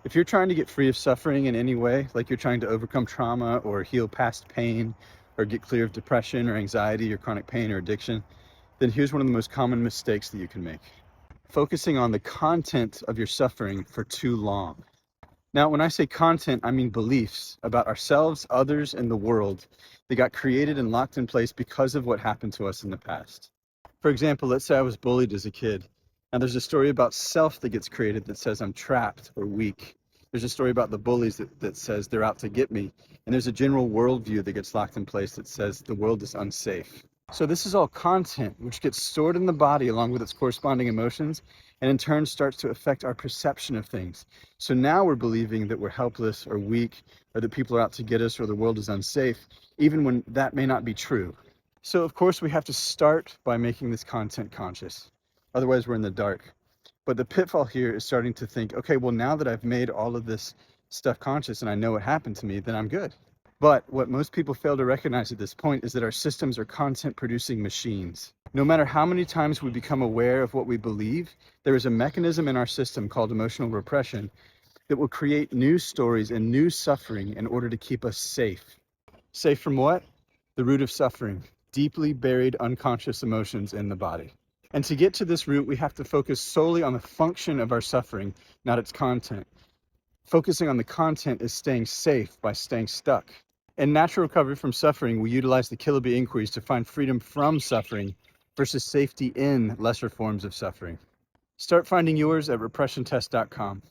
If you're trying to get free of suffering in any way, like you're trying to overcome trauma or heal past pain or get clear of depression or anxiety or chronic pain or addiction, then here's one of the most common mistakes that you can make. Focusing on the content of your suffering for too long. Now, when I say content, I mean beliefs about ourselves, others, and the world that got created and locked in place because of what happened to us in the past. For example, let's say I was bullied as a kid. Now, there's a story about self that gets created that says I'm trapped or weak. There's a story about the bullies that says they're out to get me. And there's a general worldview that gets locked in place that says the world is unsafe. So this is all content which gets stored in the body along with its corresponding emotions, and in turn starts to affect our perception of things. So now we're believing that we're helpless or weak, or that people are out to get us, or the world is unsafe, even when that may not be true. So of course we have to start by making this content conscious. Otherwise we're in the dark. But the pitfall here is starting to think, okay, well, now that I've made all of this stuff conscious and I know what happened to me, then I'm good. But what most people fail to recognize at this point is that our systems are content producing machines. No matter how many times we become aware of what we believe, there is a mechanism in our system called emotional repression that will create new stories and new suffering in order to keep us safe. Safe from what? The root of suffering, deeply buried unconscious emotions in the body. And to get to this root, we have to focus solely on the function of our suffering, not its content. Focusing on the content is staying safe by staying stuck. In natural recovery from suffering, we utilize the Kiloby inquiries to find freedom from suffering versus safety in lesser forms of suffering. Start finding yours at repressiontest.com.